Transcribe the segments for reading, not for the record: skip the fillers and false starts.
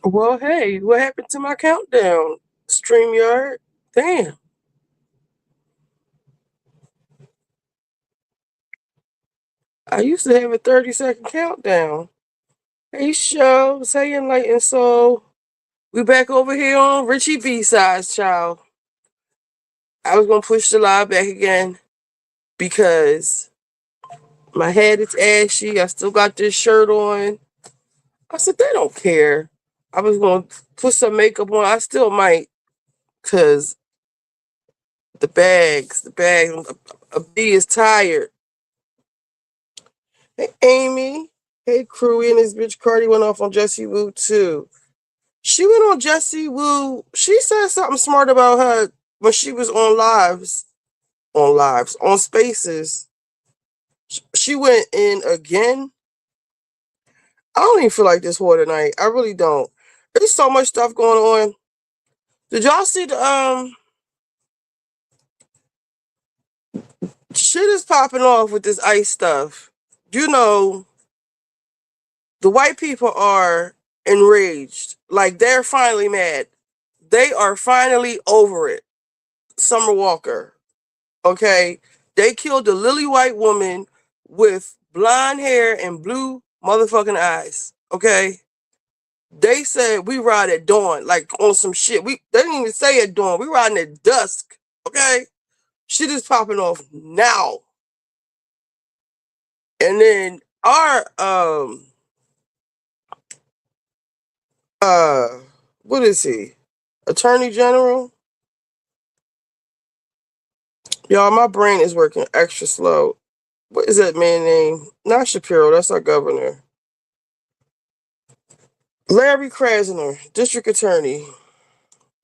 Well, hey, what happened to my countdown? StreamYard? Damn. I used to have a 30-second countdown. Hey, shows. Hey, Enlightened Soul. We back over here on Richie B-Sides, child. I was going to push the live back again because my head is ashy. I still got this shirt on. I said, they don't care. I was going to put some makeup on. I still might because a B is tired. Hey, Amy. Hey, Crewy and his bitch Cardi went off on Jessie Woo, too. She went on Jessie Woo. She said something smart about her when she was on Spaces. She went in again. I don't even feel like this war tonight. I really don't. There's so much stuff going on. Did y'all see the shit is popping off with this ICE stuff? You know, the white people are enraged. Like, they're finally mad. They are finally over it. Summer Walker. Okay? They killed a lily white woman with blonde hair and blue motherfucking eyes. Okay? They said we ride at dawn, like on some shit. They didn't even say at dawn. We riding at dusk. Okay? Shit is popping off now. And then our what is he? Attorney General? Y'all, my brain is working extra slow. What is that man name? Not Shapiro, that's our governor. Larry Krasner, district attorney.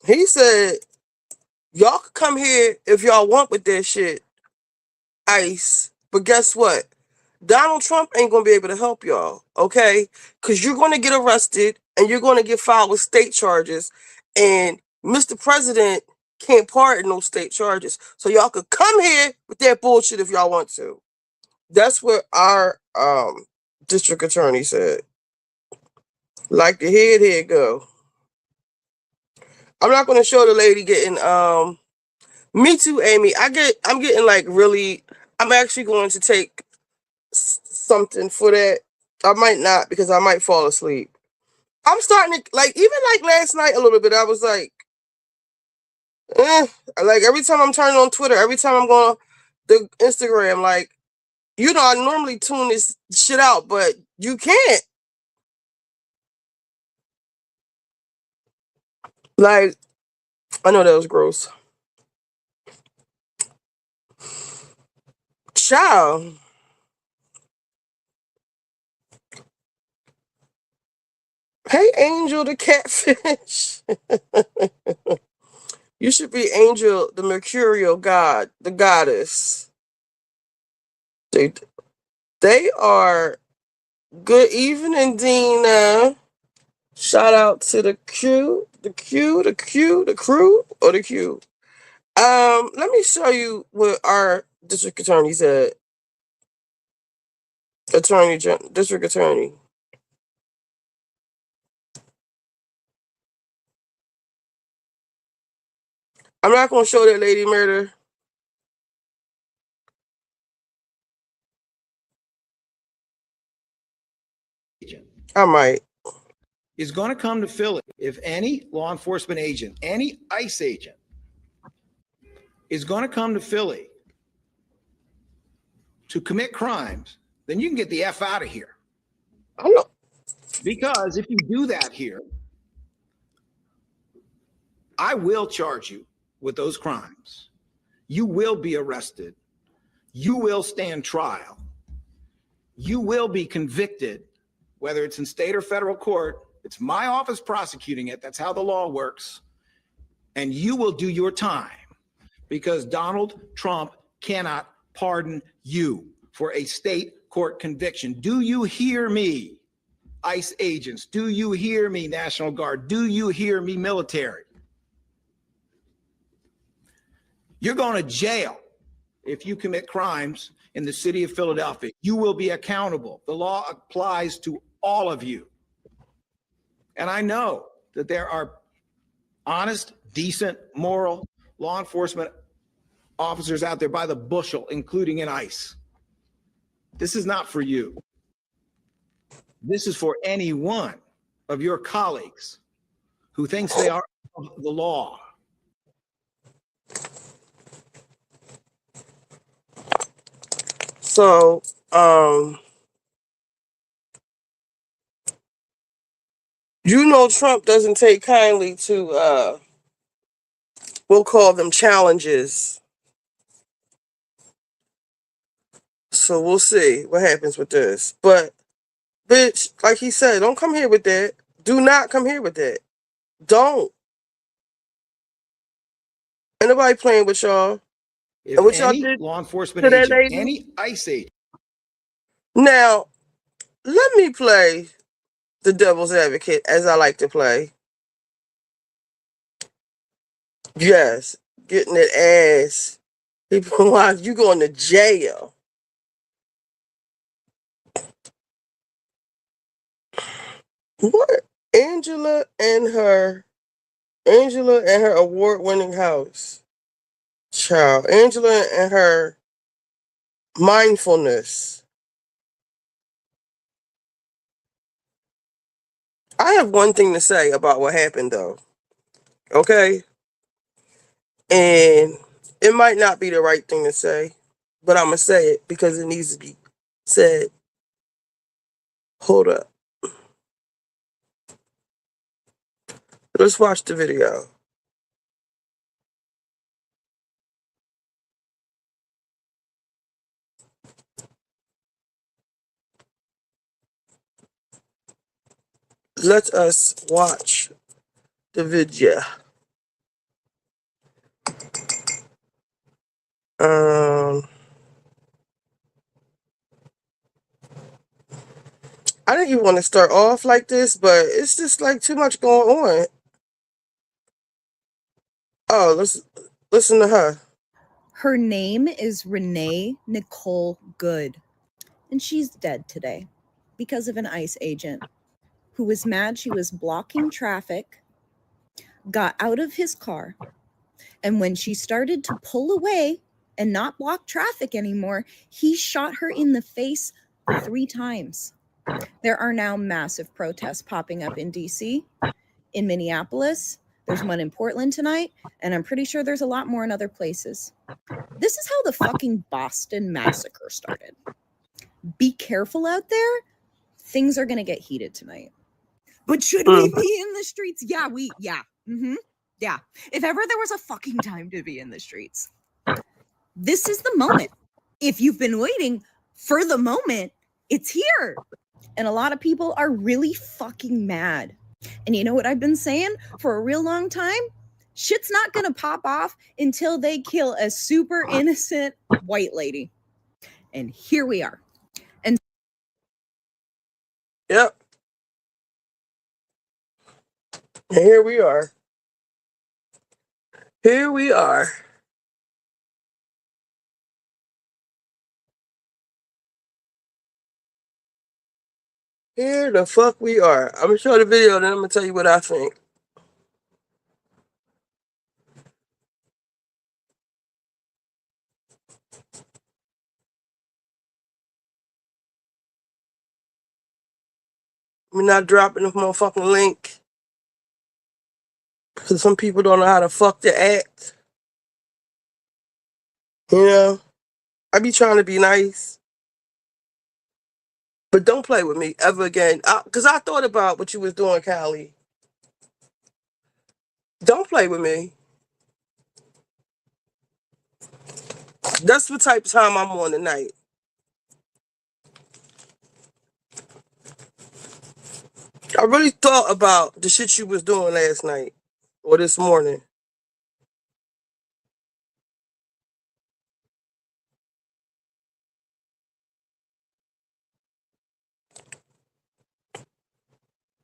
He said, y'all can come here if y'all want with that shit, ICE. But guess what? Donald Trump ain't going to be able to help y'all, okay? Because you're going to get arrested and you're going to get filed with state charges. And Mr. President can't pardon those state charges. So y'all could come here with that bullshit if y'all want to. That's what our district attorney said. Like the head go. I'm not going to show the lady getting me too, Amy. I'm getting like really. I'm actually going to take something for that. I might not because I might fall asleep. I'm starting to even last night a little bit. I was like, like every time I'm turning on Twitter, every time I'm going the Instagram, like, I normally tune this shit out, but you can't. Like, I know that was gross. Child. Hey, Angel the catfish. You should be Angel the mercurial god, the goddess. They are. Good evening, Dina. Shout out to the crew, or the Q. Let me show you what our district attorney said. District attorney. I'm not gonna show that lady murder. I might. Is going to come to Philly. If any law enforcement agent, any ICE agent is going to come to Philly to commit crimes, then you can get the F out of here. I know. Because if you do that here, I will charge you with those crimes. You will be arrested. You will stand trial. You will be convicted, whether it's in state or federal court. It's my office prosecuting it. That's how the law works. And you will do your time because Donald Trump cannot pardon you for a state court conviction. Do you hear me, ICE agents? Do you hear me, National Guard? Do you hear me, military? You're going to jail if you commit crimes in the city of Philadelphia. You will be accountable. The law applies to all of you. And I know that there are honest, decent, moral law enforcement officers out there by the bushel, including in ICE. This is not for you. This is for any one of your colleagues who thinks they are above the law. So, you know, Trump doesn't take kindly to, we'll call them challenges. So we'll see what happens with this. But, bitch, like he said, don't come here with that. Do not come here with that. Don't. Ain't nobody playing with y'all. If And what y'all any did law enforcement to that agent, lady? any ICE agent. Now, let me play the devil's advocate as I like to play. Yes, getting that ass. People want you going to jail. What? Angela and her award-winning house. Child. Angela and her mindfulness. I have one thing to say about what happened though. Okay? And it might not be the right thing to say, but I'm going to say it because it needs to be said. Hold up. Let's watch the video. Let us watch the video. I didn't even want to start off like this, but it's just like too much going on. Oh, let's listen to her. Her name is Renee Nicole Good, and she's dead today because of an ICE agent who was mad she was blocking traffic, got out of his car, and when she started to pull away and not block traffic anymore, he shot her in the face 3 times. There are now massive protests popping up in DC, in Minneapolis. There's one in Portland tonight, and I'm pretty sure there's a lot more in other places. This is how the fucking Boston Massacre started. Be careful out there. Things are going to get heated tonight. But should we be in the streets? Yeah. Yeah. If ever there was a fucking time to be in the streets, this is the moment. If you've been waiting for the moment, it's here. And a lot of people are really fucking mad. And you know what I've been saying for a real long time? Shit's not going to pop off until they kill a super innocent white lady. And here we are. And yep. And here we are. Here we are. Here the fuck we are. I'm gonna show the video, then I'm gonna tell you what I think. We're not dropping the motherfucking link. Because some people don't know how to fuck to act. You know? I be trying to be nice. But don't play with me ever again. Because I thought about what you was doing, Callie. Don't play with me. That's the type of time I'm on tonight. I really thought about the shit you was doing last night. Or this morning.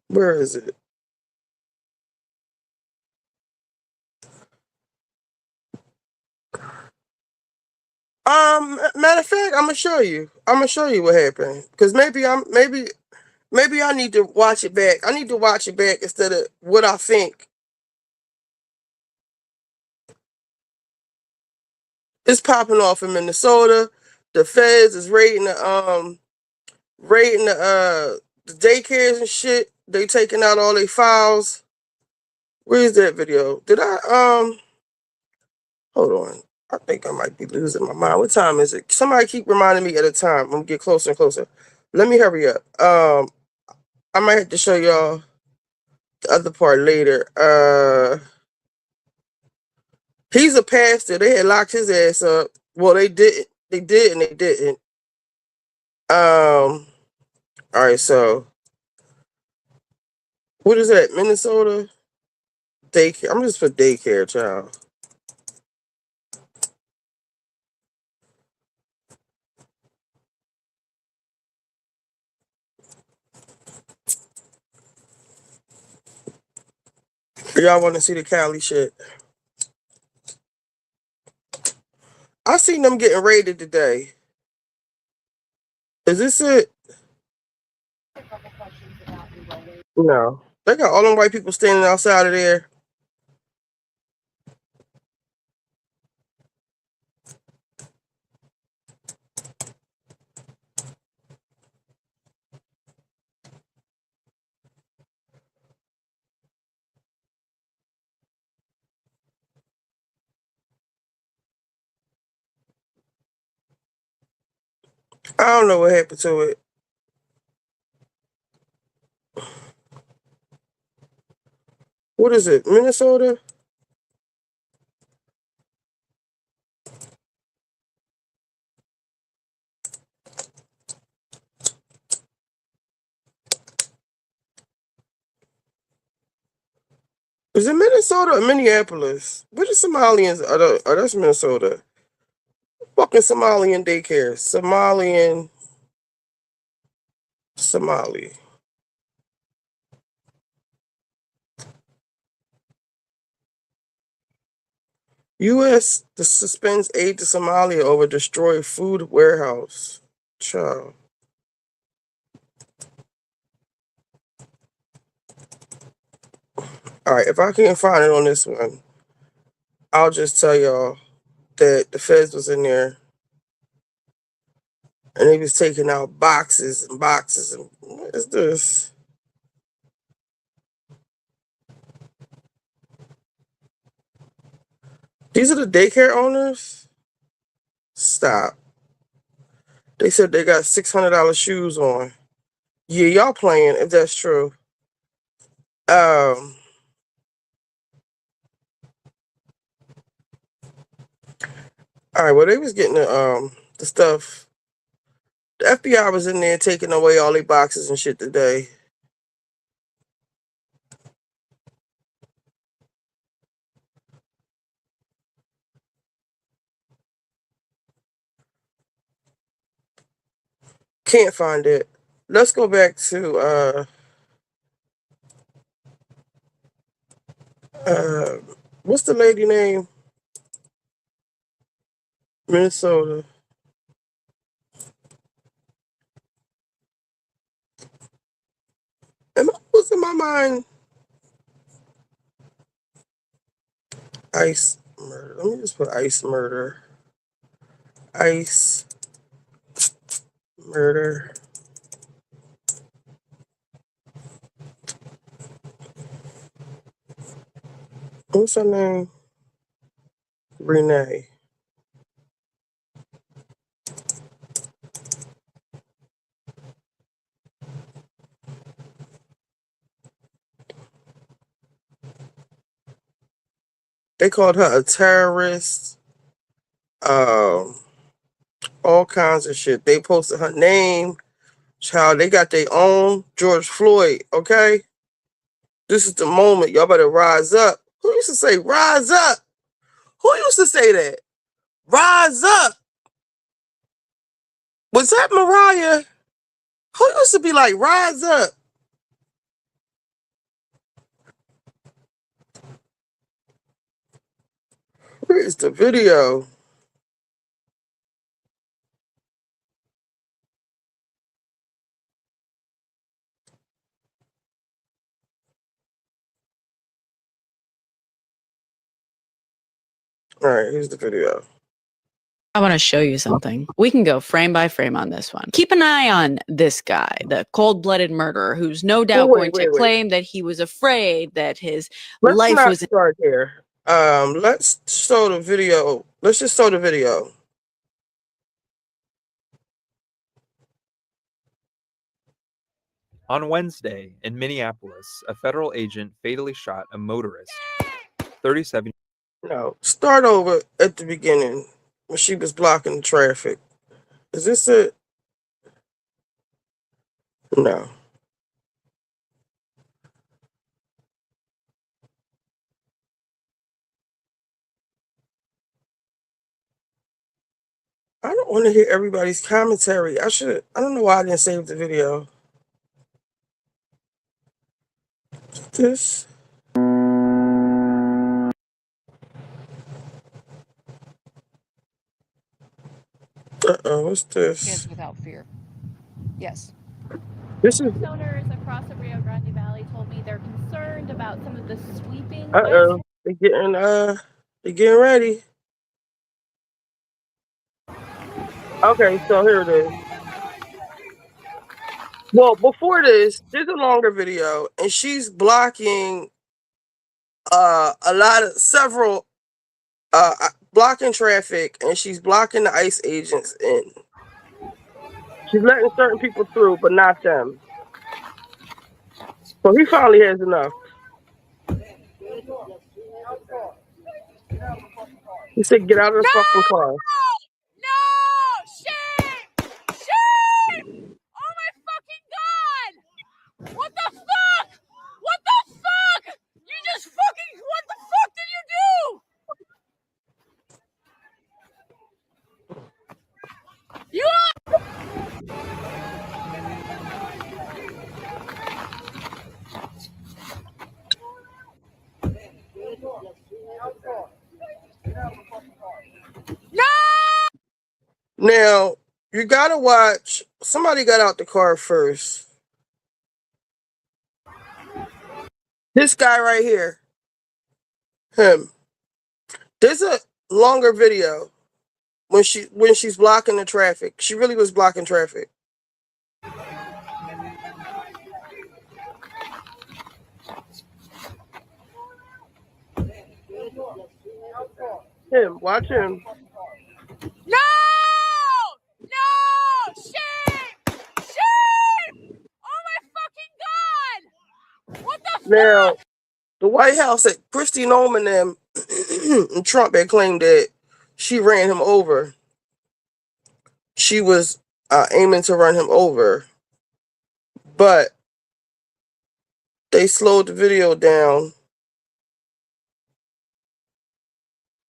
Where is it? Matter of fact, I'm gonna show you. I'm gonna show you what happened. Cause maybe Maybe I need to watch it back. I need to watch it back instead of what I think. It's popping off in Minnesota. The feds is raiding the daycares and shit. They taking out all their files. Where's that video? Did I hold on. I think I might be losing my mind. What time is it? Somebody keep reminding me at a time. I'm gonna get closer and closer. Let me hurry up. I might have to show y'all the other part later. He's a pastor. They had locked his ass up. Well, they didn't. They did and they didn't. All right, so what is that? Minnesota daycare. I'm just for daycare, child. Y'all want to see the Cali shit? I seen them getting raided today. Is this it? No. They got all them white people standing outside of there. I don't know what happened to it. What is it? Minnesota? Is it Minnesota or Minneapolis? What are Somalians? Oh, that's Minnesota. Fucking Somalian daycare. Somali. U.S. suspends aid to Somalia over destroyed food warehouse. Child. All right, if I can't find it on this one, I'll just tell y'all that the feds was in there and they was taking out boxes and boxes. And what is this? These are the daycare owners? Stop. They said they got $600 shoes on. Yeah, y'all playing if that's true. All right, well they was getting the stuff. The FBI was in there taking away all their boxes and shit today. Can't find it. Let's go back to what's the lady name? Minnesota. What's in my mind? Ice murder. Let me just put ice murder. Ice murder. What's her name? Renee. They called her a terrorist. Um, all kinds of shit. They posted her name. Child, they got their own George Floyd, okay? This is the moment. Y'all better rise up. Who used to say rise up? Who used to say that? Rise up. Was that Mariah? Who used to be like, rise up? Where is the video? All right, here's the video. I want to show you something. We can go frame by frame on this one. Keep an eye on this guy, the cold-blooded murderer, who's no doubt going to claim that he was afraid that his life was... Let's not start here. Let's show the video. Let's just show the video. On Wednesday in Minneapolis, a federal agent fatally shot a motorist, 37. No, start over at the beginning when she was blocking the traffic. Is this it? No. I don't want to hear everybody's commentary. I don't know why I didn't save the video. This. What's this? Kids without fear. Yes. This is. Owners across the Rio Grande Valley told me they're concerned about some of the sweeping. They're getting ready. Okay, so here it is. Well, before this, there's a longer video, and she's blocking several blocking traffic, and she's blocking the ICE agents in. She's letting certain people through, but not them. So he finally has enough. He said, "Get out of the fucking car." No! Shame! Shame! Oh my fucking god! What the fuck? What the fuck? You just fucking... What the fuck did you do? You are... No! Now, you gotta watch. Somebody got out the car first. This guy right here. Him. There's a longer video when she's blocking the traffic. She really was blocking traffic. Him. Watch him. No! No! Shame! Shame! Oh my fucking god! What the fuck? Now, the White House at Christy Nolan and and Trump had claimed that she ran him over. She was aiming to run him over, but they slowed the video down.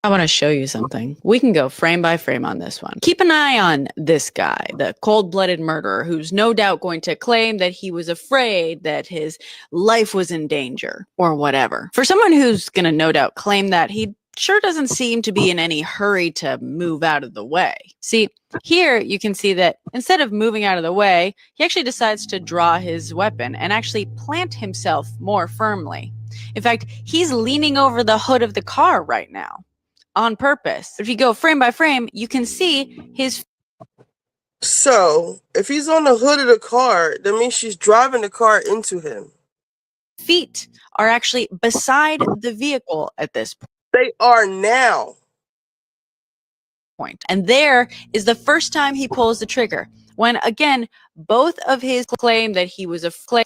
I want to show you something. We can go frame by frame on this one. Keep an eye on this guy, the cold-blooded murderer, who's no doubt going to claim that he was afraid that his life was in danger or whatever. For someone who's going to no doubt claim that, he sure doesn't seem to be in any hurry to move out of the way. See, here you can see that instead of moving out of the way, he actually decides to draw his weapon and actually plant himself more firmly. In fact, he's leaning over the hood of the car right now. On purpose. If you go frame by frame, you can see his... So, if he's on the hood of the car, that means she's driving the car into him. Feet are actually beside the vehicle at this point. They are now. And there is the first time he pulls the trigger. When, again, both of his claim that he was afraid...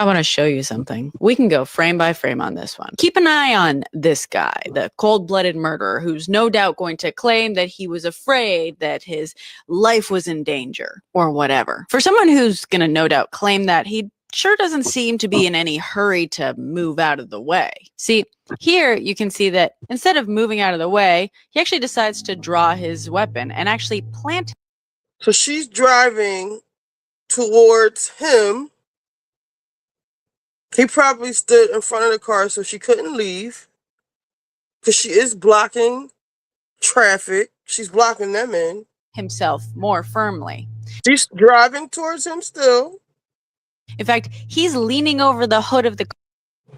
I want to show you something. We can go frame by frame on this one. Keep an eye on this guy, the cold-blooded murderer, who's no doubt going to claim that he was afraid that his life was in danger or whatever. For someone who's going to no doubt claim that, he sure doesn't seem to be in any hurry to move out of the way. See, here you can see that instead of moving out of the way, he actually decides to draw his weapon and actually plant. So she's driving towards him. He probably stood in front of the car so she couldn't leave, because she is blocking traffic. She's blocking them in. Himself more firmly. She's driving towards him still. In fact, he's leaning over the hood of the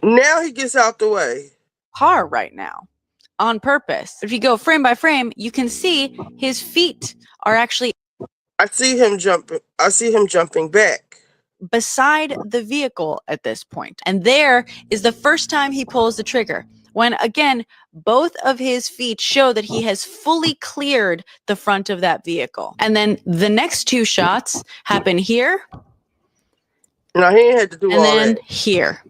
Now he gets out the way. car right now. on purpose. If you go frame by frame, you can see his feet are actually I see him jumping back. beside the vehicle at this point. And there is the first time he pulls the trigger, when again, both of his feet show that he has fully cleared the front of that vehicle. And then the next two shots happen here No, he ain't had to do and all then that. here.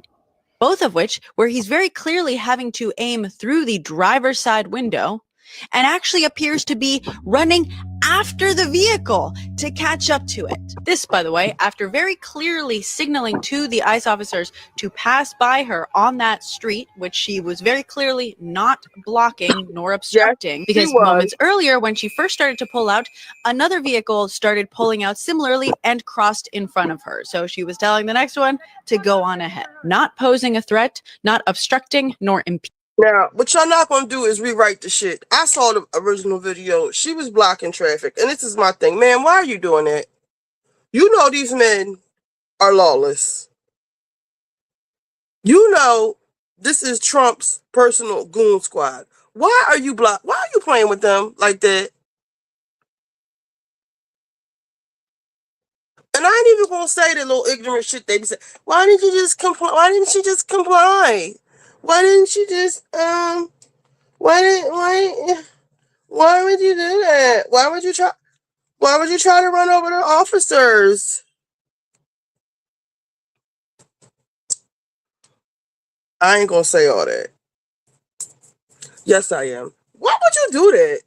Both of which, where he's very clearly having to aim through the driver's side window and actually appears to be running after the vehicle to catch up to it. This, by the way, after very clearly signaling to the ICE officers to pass by her on that street, which she was very clearly not blocking nor obstructing, because was. moments earlier when she first started to pull out, another vehicle started pulling out similarly and crossed in front of her. So she was telling the next one to go on ahead, not posing a threat, not obstructing nor impeding. Now, what y'all not gonna do is rewrite the shit. I saw the original video. She was blocking traffic. And this is my thing. Man, why are you doing that? You know these men are lawless. You know this is Trump's personal goon squad. Why are you playing with them like that? And I ain't even gonna say the little ignorant shit they be saying. Why didn't you just comply? Why didn't she just comply? Why didn't she just why would you do that? Why would you try to run over the officers? I ain't gonna say all that. Yes, I am. Why would you do that?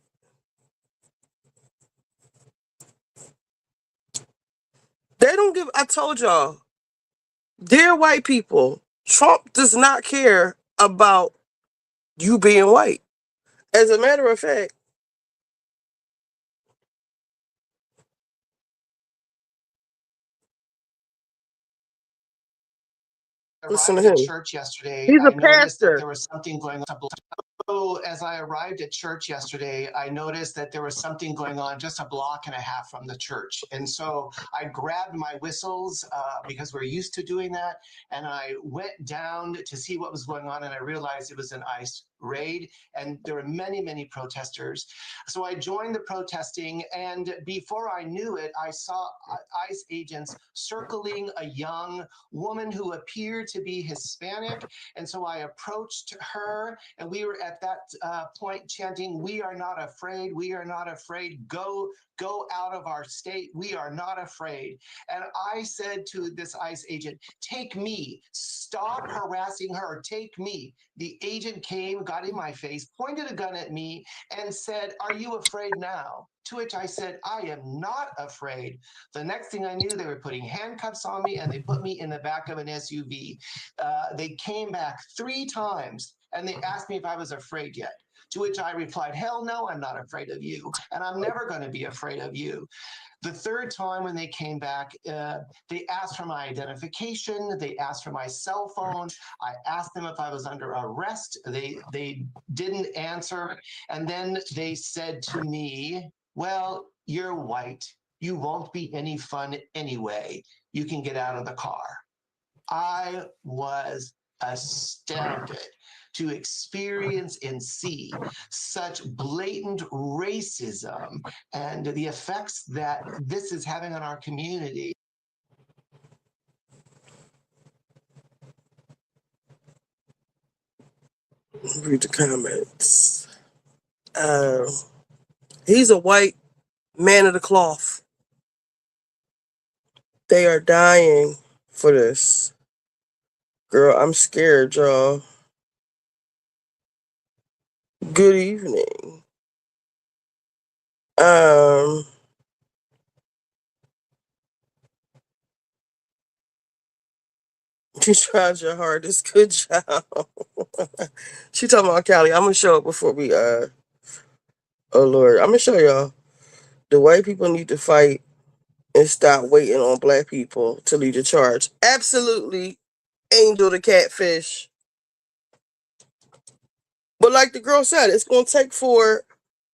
They don't give. I told y'all, dear white people, Trump does not care about you being white. As a matter of fact, listen to him. Church yesterday, He's a I noticed that pastor. there was something going on. So as I arrived at church yesterday, I noticed that there was something going on just a block and a half from the church. And so I grabbed my whistles because we're used to doing that. And I went down to see what was going on. And I realized it was an ICE raid. And there were many, many protesters. So I joined the protesting. And before I knew it, I saw ICE agents circling a young woman who appeared to be Hispanic. And so I approached her, and we were at that point chanting, "We are not afraid. We are not afraid. Go out of our state. We are not afraid." And I said to this ICE agent, "Take me. Stop harassing her. Take me." The agent came, got in my face, pointed a gun at me, and said, "Are you afraid now?" To which I said, "I am not afraid." The next thing I knew, they were putting handcuffs on me, and they put me in the back of an SUV. They came back 3 times, and they asked me if I was afraid yet. To which I replied, "Hell no, I'm not afraid of you, and I'm never going to be afraid of you." The third time when they came back, they asked for my identification. They asked for my cell phone. I asked them if I was under arrest. They didn't answer. And then they said to me, "Well, you're white. You won't be any fun anyway. You can get out of the car." I was astounded to experience and see such blatant racism and the effects that this is having on our community. Read the comments. He's a white man of the cloth. They are dying for this. Girl, I'm scared, y'all. Good evening. You tried your hardest. Good job. She talking about Callie. I'm gonna show it before we oh Lord. I'm gonna show y'all. The white people need to fight and stop waiting on black people to lead the charge. Absolutely, Angel the catfish. But like the girl said, it's gonna take for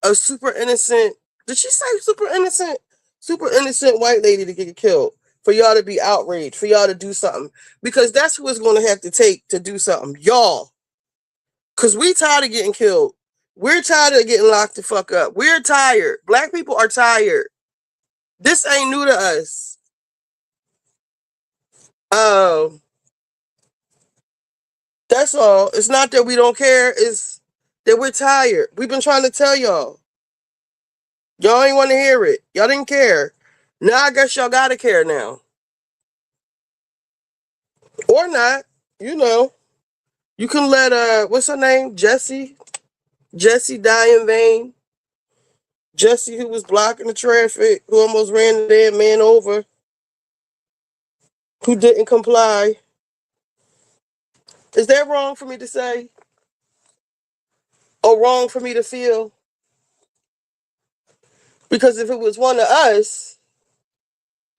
a super innocent. Did she say super innocent? Super innocent white lady to get killed. For y'all to be outraged, for y'all to do something. Because that's who it's gonna have to take to do something. Y'all. Cause we tired of getting killed. We're tired of getting locked the fuck up. We're tired. Black people are tired. This ain't new to us. That's all. It's not that we don't care. It's that we're tired. We've been trying to tell y'all. Y'all ain't want to hear it. Y'all didn't care. Now I guess y'all gotta care now. Or not. You know. You can let what's her name? Jessie die in vain. Jessie, who was blocking the traffic, who almost ran the damn man over, who didn't comply. Is that wrong for me to say? Or wrong for me to feel? Because if it was one of us,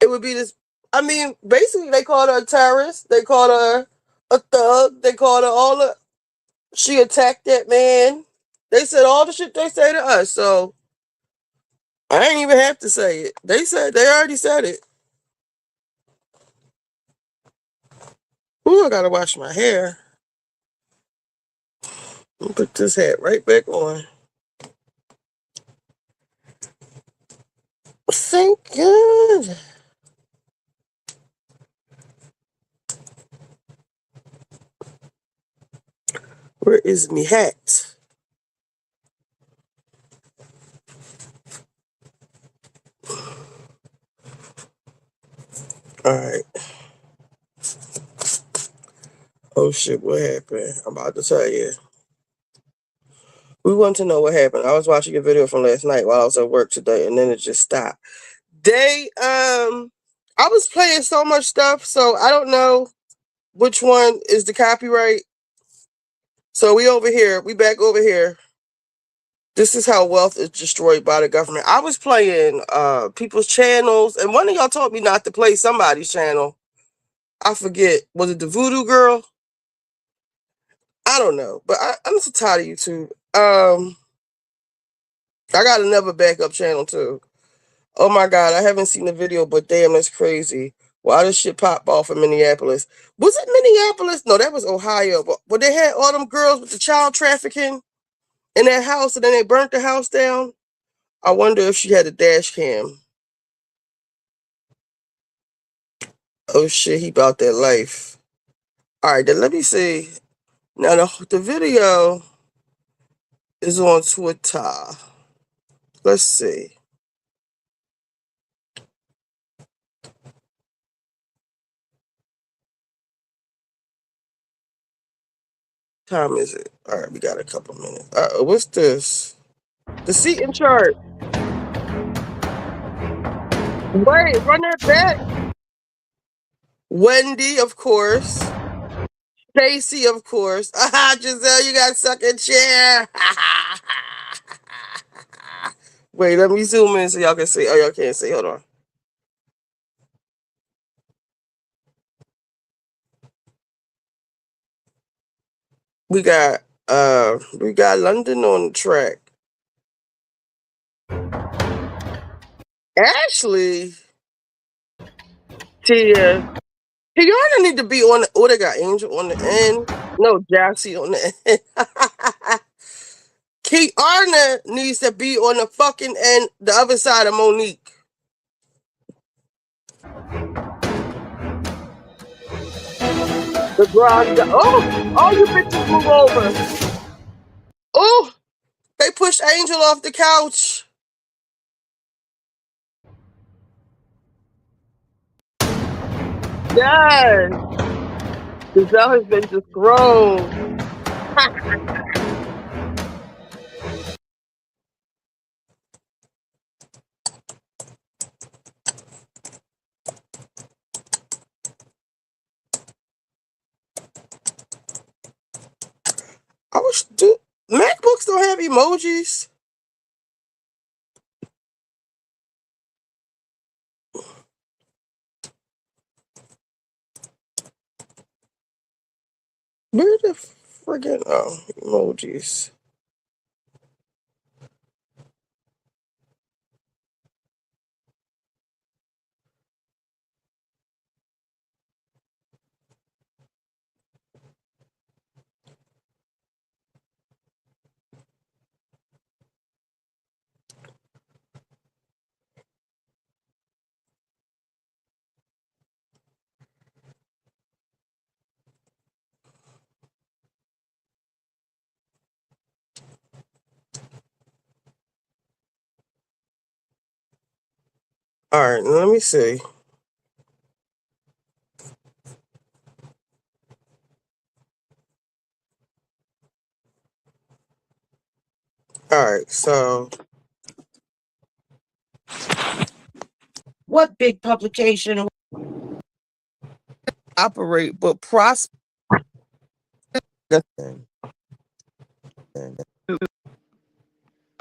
it would be this. I mean, basically, they called her a terrorist. They called her a thug. They called her all the. She attacked that man. They said all the shit they say to us. So I ain't even have to say it. They already said it. Ooh, I gotta wash my hair. Let me put this hat right back on. Thank God. Where is me hat? All right. Oh shit, what happened? I'm about to tell you. We want to know what happened. I was watching a video from last night while I was at work today, and then it just stopped. I was playing so much stuff, so I don't know which one is the copyright. So we back over here. This is how wealth is destroyed by the government. I was playing people's channels, and one of y'all told me not to play somebody's channel. I forget. Was it the Voodoo Girl? I don't know, but I'm so tired of YouTube. I got another backup channel too. Oh my God, I haven't seen the video, but damn, that's crazy. Why this shit pop off in Minneapolis? Was it Minneapolis? No, that was Ohio. But they had all them girls with the child trafficking in that house, and then they burnt the house down. I wonder if she had a dash cam. Oh shit, he about that life. All right, then let me see. Now the video is on Twitter. Let's see. Time is it? All right, we got a couple minutes. What's this? The seating chart. Wait, run that back. Wendy, of course. Casey, of course. Giselle, you got second chair. Wait, let me zoom in so y'all can see. Oh, y'all can't see. Hold on. We got London on the track. Ashley, Tia, Kiana need to be on the. Oh, they got Angel on the end. No, Jassy on the end. Kiana needs to be on the fucking end, the other side of Monique. The garage. Oh, you bitches move over. Oh, they pushed Angel off the couch. Yes. Giselle has been dethroned. I wish MacBooks don't have emojis. Where the friggin' emojis? All right, let me see. All right, so what big publication operate but prosper?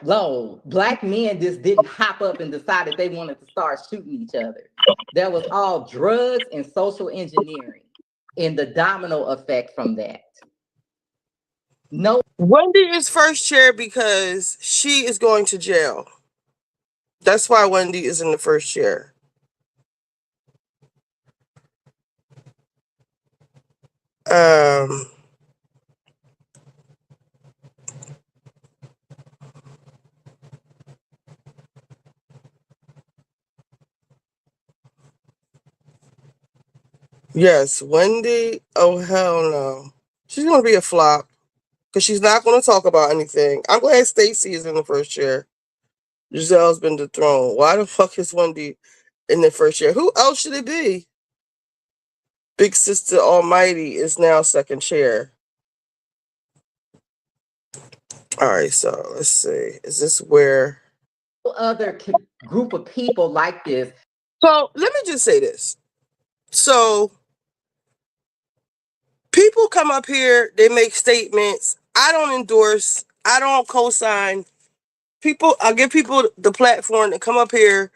Low, black men just didn't hop up and decided they wanted to start shooting each other. That was all drugs and social engineering and the domino effect from that. No. Wendy is first chair because she is going to jail. That's why Wendy is in the first chair. Yes, Wendy. Oh hell no, she's gonna be a flop because she's not gonna talk about anything. I'm glad Stacy is in the first chair. Giselle's been dethroned. Why the fuck is Wendy in the first chair? Who else should it be? Big Sister Almighty is now second chair. All right, so let's see. Is this where other group of people like this? So let me just say this. So people come up here, they make statements. I don't endorse, I don't co-sign. I give people the platform to come up here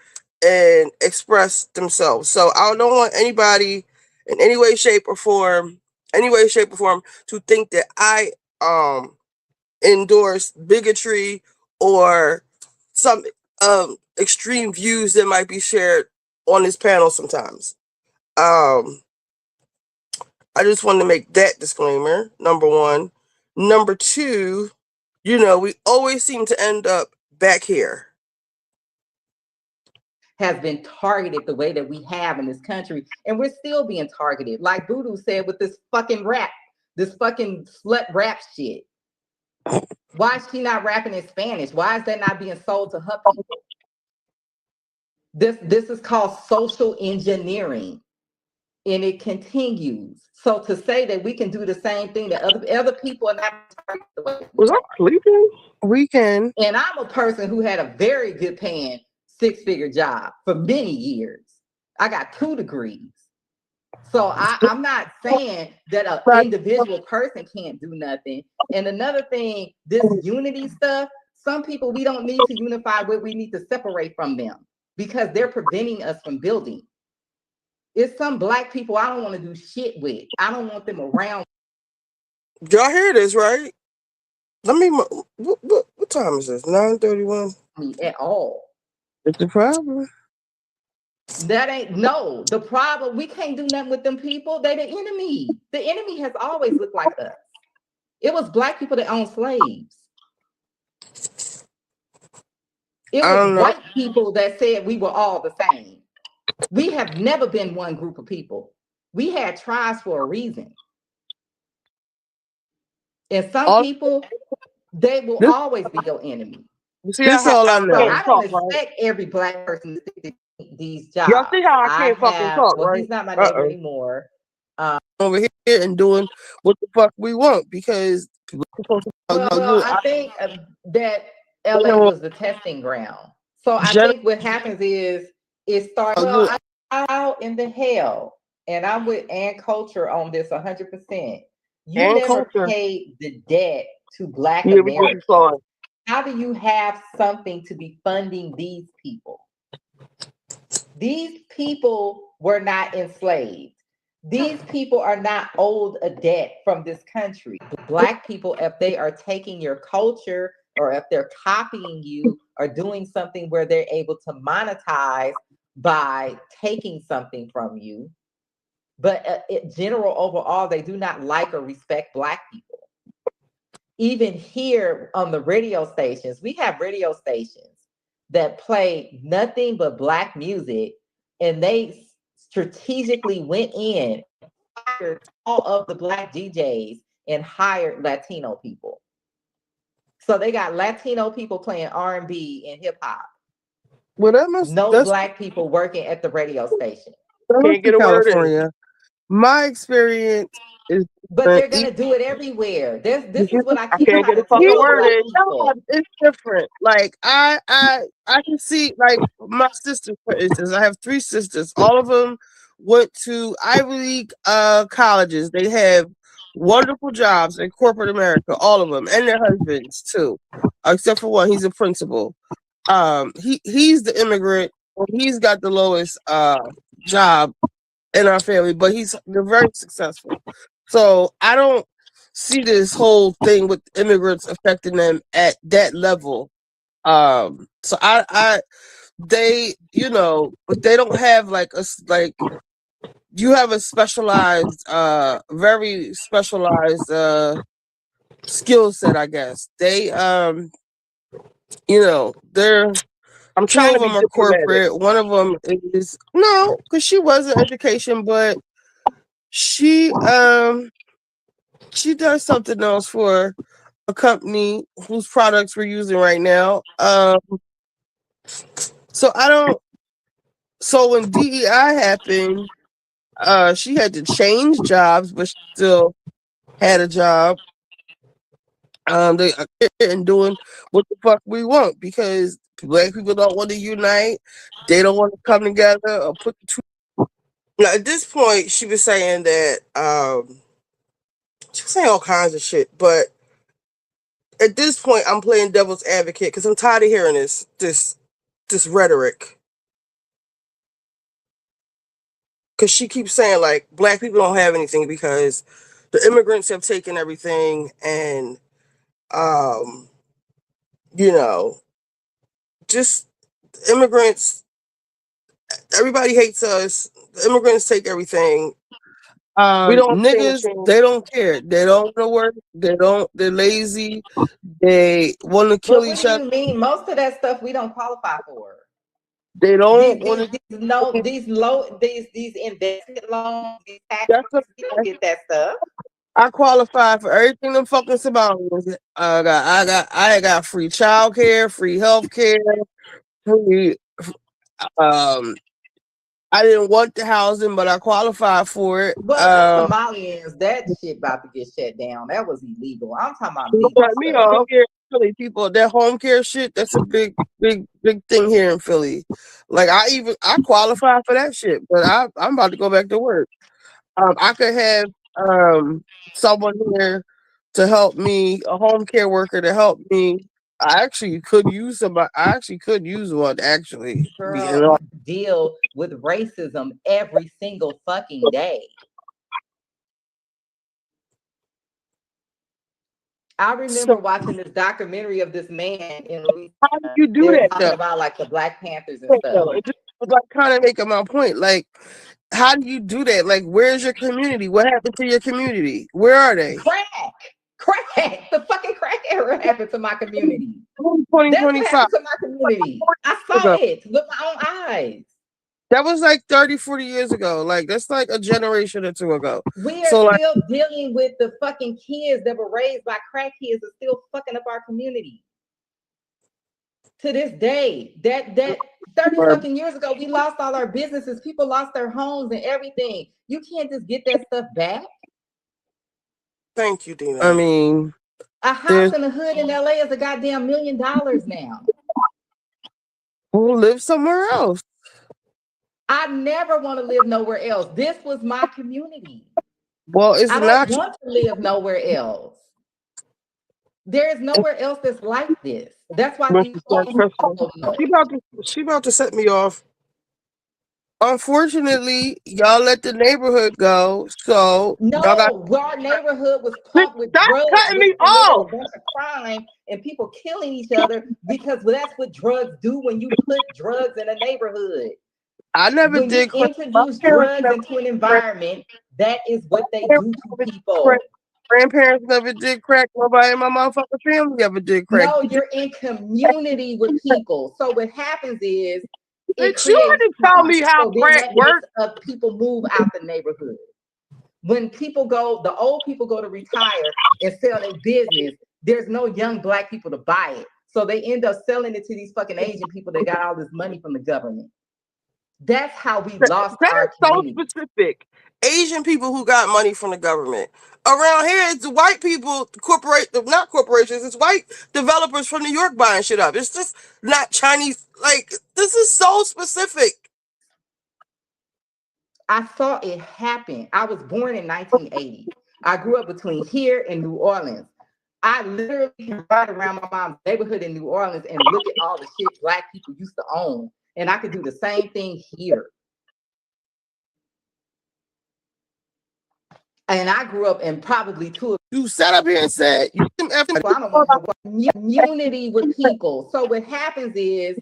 and express themselves. So I don't want anybody in any way, shape, or form, to think that I endorse bigotry or some extreme views that might be shared on this panel sometimes. I just wanted to make that disclaimer, number one. Number two, we always seem to end up back here. Has been targeted the way that we have in this country, and we're still being targeted. Like Voodoo said with this fucking rap, this fucking slut rap shit. Why is she not rapping in Spanish? Why is that not being sold to her people? This is called social engineering, and it continues. So to say that we can do the same thing that other people are not targeted the way Was I sleeping? We can. And I'm a person who had a very good paying 6-figure job for many years. I got 2 degrees. So I'm not saying that an individual person can't do nothing. And another thing, this unity stuff, some people we don't need to unify with, we need to separate from them because they're preventing us from building. It's some black people I don't want to do shit with. I don't want them around. Y'all hear this, right? Let me, what time is this? 9:31? At all. It's the problem. That ain't the problem. We can't do nothing with them people. They the enemy. The enemy has always looked like us. It was black people that owned slaves. It was white people that said we were all the same. We have never been one group of people. We had tribes for a reason. And some people, they will always be your enemy. That's all I know. I don't expect every black person to take these jobs. Y'all see how I can't fucking talk, right? He's not my neighbor anymore. Over here and doing what the fuck we want because I think that LA was the testing ground. So I think what happens is it starts out in the hell, and I'm with Ann Culture on this 100%. You never paid the debt to Black Americans. How do you have something to be funding these people? These people were not enslaved. These people are not owed a debt from this country. Black people, if they are taking your culture or if they're copying you or doing something where they're able to monetize by taking something from you, but in general, overall, they do not like or respect Black people. Even here on the radio stations, we have radio stations that play nothing but Black music, and they strategically went in, hired all of the Black DJs and hired Latino people. So they got Latino people playing R&B and hip hop. Well, that's black people working at the radio station. can't get a word in. My experience is, but they're gonna do it everywhere. This is what I keep can't trying get a to fucking tell word black in. people. It's different. Like I can see, like my sister, for instance. I have 3 sisters. All of them went to Ivy League colleges. They have wonderful jobs in corporate America. All of them, and their husbands too, except for one. He's a principal. He's the immigrant. He's got the lowest job in our family, but they're very successful. So I don't see this whole thing with immigrants affecting them at that level. So they, but they don't have like you have a specialized, very specialized skill set, I guess. They, they're. I'm trying to be diplomatic. Corporate. One of them is no, because she was in education, but she does something else for a company whose products we're using right now. So I don't. So when DEI happened, she had to change jobs, but she still had a job. They and doing what the fuck we want because black people don't want to unite. They don't want to come together or put the two. Now, at this point, she was saying that she was saying all kinds of shit, but at this point, I'm playing devil's advocate because I'm tired of hearing this rhetoric. Because she keeps saying like black people don't have anything because the immigrants have taken everything, and just immigrants. Everybody hates us. The immigrants take everything. We don't niggas. They don't care. They don't want to work. They're lazy. They want to kill each other. What do you mean? Most of that stuff we don't qualify for. They don't want to. These investment loans, these tax breaks, we don't get that stuff. I qualify for everything them fucking Somalians. I got free childcare, free healthcare, free. I didn't want the housing, but I qualified for it. Well, Somalians, that shit about to get shut down. That was illegal. I'm talking about legal. Me all here in Philly, people, that home care shit, that's a big thing here in Philly. Like I qualify for that shit, but I'm about to go back to work. I could have someone here to help me, a home care worker to help me. I actually could use somebody. I actually could use one. Actually, girl, deal with racism every single fucking day. I remember watching this documentary of this man in Louisiana. How do you do that? Talking about like the Black Panthers and stuff. It just was like kind of making my point. Like, how do you do that? Like, where's your community? What happened to your community? Where are they? Crack. The fucking crack era happened to my community. 2025. That's what happened to my community. I saw it with my own eyes. That was like 30, 40 years ago. Like, that's like a generation or two ago. We are still dealing with the fucking kids that were raised by crack kids are still fucking up our community. To this day, that 30 something years ago, we lost all our businesses. People lost their homes and everything. You can't just get that stuff back. Thank you, Dina. I mean, a house in the hood in LA is a goddamn $1 million now. We'll live somewhere else. I never want to live nowhere else. This was my community. Well, I don't want to live nowhere else. There is nowhere else that's like this. That's why she about to set me off. Unfortunately, y'all let the neighborhood go. So our neighborhood was pumped with drugs. Cutting me off. A bunch of crime and people killing each other because that's what drugs do when you put drugs in a neighborhood. I never when did. You introduce drugs into an environment. That is what they do to people. Grandparents never did crack. Nobody in my motherfucking family ever did crack. No, you're in community with people. So what happens is it creates. You had to tell me how crack works. People move out the neighborhood. When the old people go to retire and sell their business, there's no young black people to buy it. So they end up selling it to these fucking Asian people that got all this money from the government. That's how we lost our community. So specific. Asian people who got money from the government. Around here, it's white people, not corporations, it's white developers from New York buying shit up. It's just not Chinese. Like, this is so specific. I saw it happen. I was born in 1980. I grew up between here and New Orleans. I literally can ride around my mom's neighborhood in New Orleans and look at all the shit Black people used to own. And I could do the same thing here. And I grew up in probably you sat up here and said, I don't want community with people. So what happens is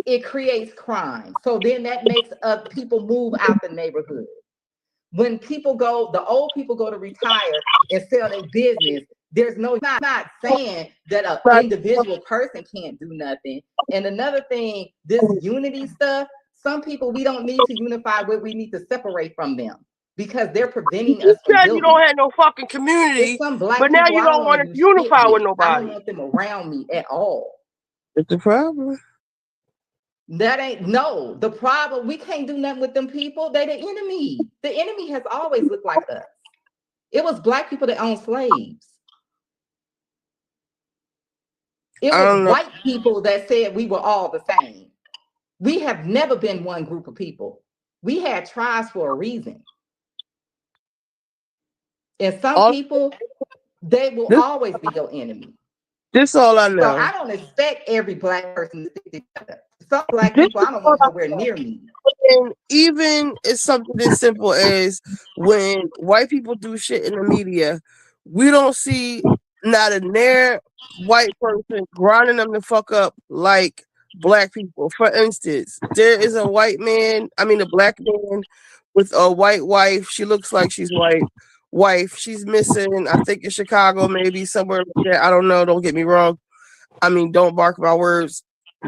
it creates crime. So then that makes people move out the neighborhood. When people go, the old people go to retire and sell their business, there's not saying that an individual person can't do nothing. And another thing, this unity stuff, some people we don't need to unify with, we need to separate from them. Because they're preventing us from building. You don't have no fucking community, but now you don't want to unify with nobody. I don't want them around me at all. It's the problem. That ain't the problem. We can't do nothing with them people. They're the enemy. The enemy has always looked like us. It was Black people that owned slaves. It was white people that said we were all the same. We have never been one group of people. We had tribes for a reason. And some people, they will always be your enemy. This all I know. So I don't expect every Black person to stick together. Some Black people, I don't want nowhere near me. And even it's something as simple as when white people do shit in the media, we don't see not a near white person grinding them the fuck up like Black people. For instance, there is a Black man with a white wife. She looks like she's white. Wife, she's missing, I think in Chicago, maybe somewhere like that. I don't know, don't get me wrong. I mean, don't bark my words,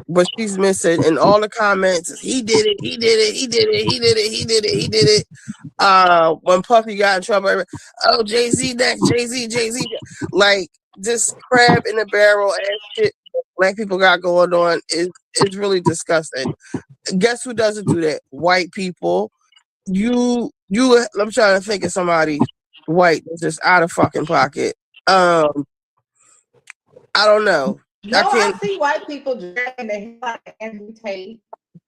but she's missing. And all the comments, he did it, he did it, he did it, he did it, he did it, he did it. When Puffy got in trouble, oh, Jay-Z next, Jay-Z. Like, this crab in the barrel ass shit Black people got going on is really disgusting. Guess who doesn't do that? White people. I'm trying to think of somebody white that's just out of fucking pocket. I don't know. I see white people dragging the hell out of Andrew Tate.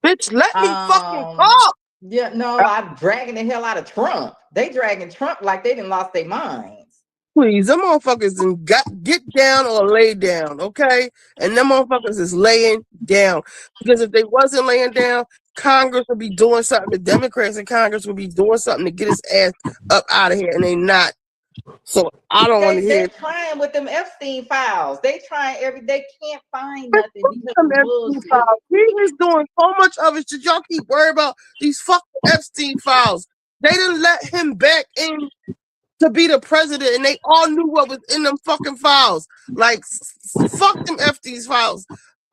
Bitch, let me fucking talk. Yeah, no, I'm dragging the hell out of Trump. They dragging Trump like they done lost their minds. Please, them motherfuckers get down or lay down, okay? And them motherfuckers is laying down. Because if they wasn't laying down, Congress would be doing something. The Democrats in Congress would be doing something to get his ass up out of here, and they not. So I don't want to hear. They're trying with them Epstein files. They trying they can't find nothing because of bullshit. He is doing so much of it. Should y'all keep worried about these fucking Epstein files? They didn't let him back in to be the president, and they all knew what was in them fucking files. Like, fuck them Epstein files.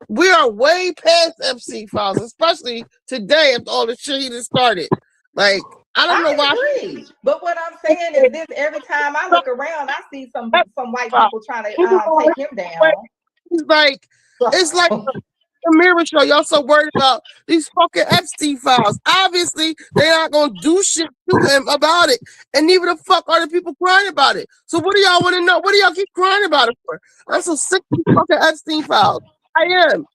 We are way past Epstein files, especially today after all the shit he just started. Like, I don't know why. Agree. But what I'm saying is this: every time I look around, I see some white people trying to take him down. It's like a mirror show. Y'all so worried about these fucking Epstein files. Obviously, they're not gonna do shit to him about it. And neither the fuck are the people crying about it. So what do y'all want to know? What do y'all keep crying about it for? I'm so sick of these fucking Epstein files. I am.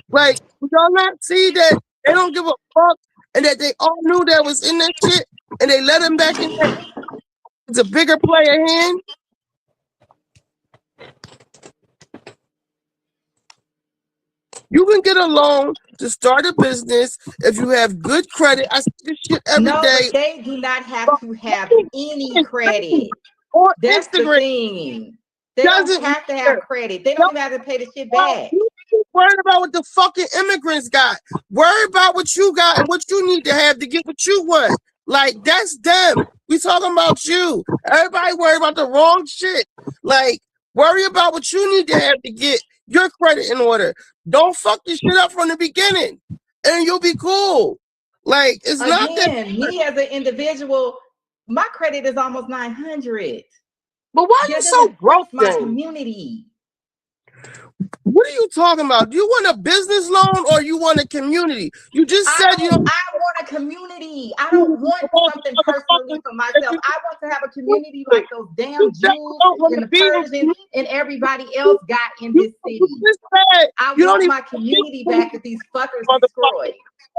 Like, do y'all not see that they don't give a fuck and that they all knew that was in that shit and they let him back in there? It's a bigger player hand. You can get a loan to start a business if you have good credit. I see this shit every day. But they do not have to have any credit. Or that's Instagram. The thing. They don't have to have credit. They don't even have to pay the shit back. Worried about what the fucking immigrants got. Worry about what you got and what you need to have to get what you want. Like, that's them. We talking about you. Everybody worry about the wrong shit. Like, worry about what you need to have to get your credit in order. Don't fuck this shit up from the beginning, and you'll be cool. Like, it's not that. Me as an individual, my credit is almost 900. But why are you so broke? My community. What are you talking about? Do you want a business loan or you want a community? You just said you don't. I want a community. I don't want something personally for myself. I want to have a community like those damn Jews and the Persians and everybody else got in this city. I want my community back that these fuckers destroyed.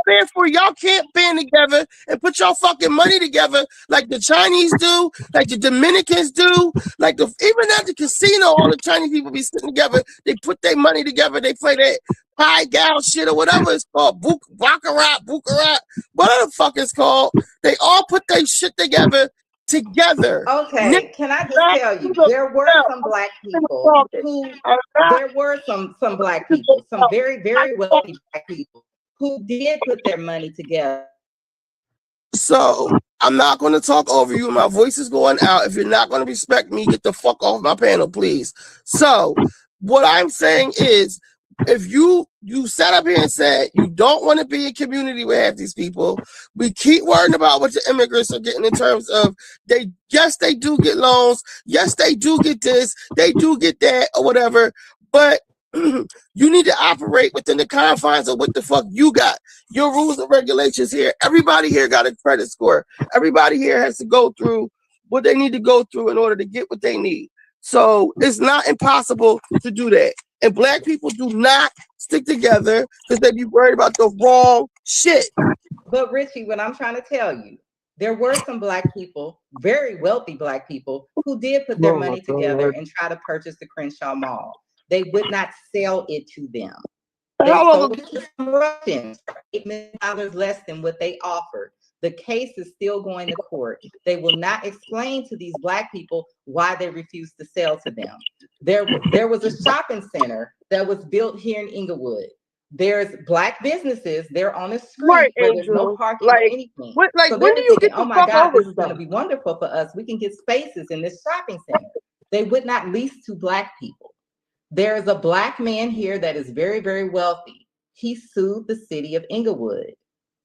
Therefore, y'all can't band together and put y'all fucking money together like the Chinese do, like the Dominicans do, like even at the casino, all the Chinese people be sitting together. They put their money together. They play that pie gal shit or whatever it's called, baccarat, whatever the fuck it's called. They all put their shit together. Okay, can I just tell you, there were some black people who, there were some black people, some very, very wealthy black people who did put their money together. So I'm not going to talk over you. My voice is going out. If you're not going to respect me, get the fuck off my panel, please. So what I'm saying is, if you sat up here and said you don't want to be in community with half these people, we keep worrying about what the immigrants are getting in terms of they do get loans, yes they do get this, they do get that or whatever, but you need to operate within the confines of what the fuck you got. Your rules and regulations here. Everybody here got a credit score. Everybody here has to go through what they need to go through in order to get what they need. So it's not impossible to do that. And black people do not stick together because they be worried about the wrong shit. But Richie, what I'm trying to tell you, there were some black people, very wealthy black people, who did put their money together and try to purchase the Crenshaw Mall. They would not sell it to them. They sold it to some Russians for $8 million less than what they offered. The case is still going to court. They will not explain to these black people why they refused to sell to them. There was a shopping center that was built here in Inglewood. There's black businesses. They're on a street where there's no parking or anything. So when do you get oh my God, this is going to be wonderful for us. We can get spaces in this shopping center. They would not lease to black people. There's a black man here that is very, very wealthy. He sued the city of Inglewood.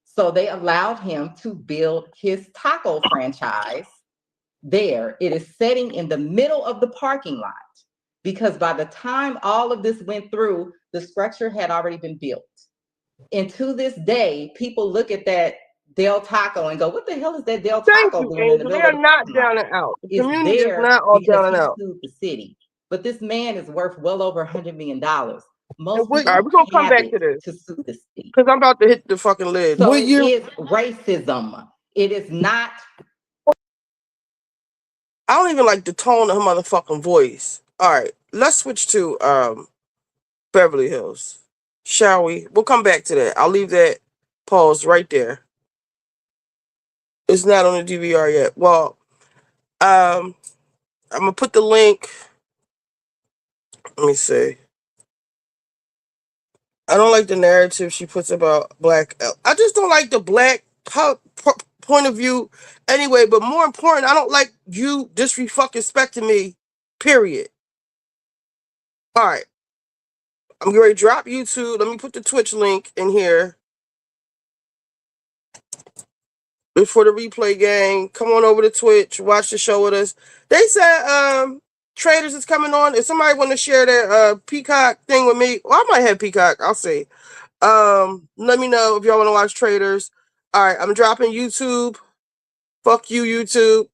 So they allowed him to build his taco franchise there. It is sitting in the middle of the parking lot because by the time all of this went through, the structure had already been built. And to this day, people look at that Del Taco and go, what the hell is that Del Taco doing in the middle of the not down and out. The community is not all down and out. Sued the city. But this man is worth well over $100 million. Most people we're gonna come back to this because I'm about to hit the fucking lid. So it is racism. It is not. I don't even like the tone of her motherfucking voice. All right, let's switch to Beverly Hills, shall we? We'll come back to that. I'll leave that pause right there. It's not on the DVR yet. Well, I'm gonna put the link. Let me see. I don't like the narrative she puts about black. I just don't like the black point of view anyway. But more important, I don't like you disrespecting me, period. All right. I'm going to drop YouTube. Let me put the Twitch link in here. Before the replay gang, come on over to Twitch. Watch the show with us. They said Traders is coming on. If somebody want to share their Peacock thing with me, well, I might have Peacock. I'll see. Let me know if y'all want to watch Traders. All right, I'm dropping YouTube. Fuck you, YouTube.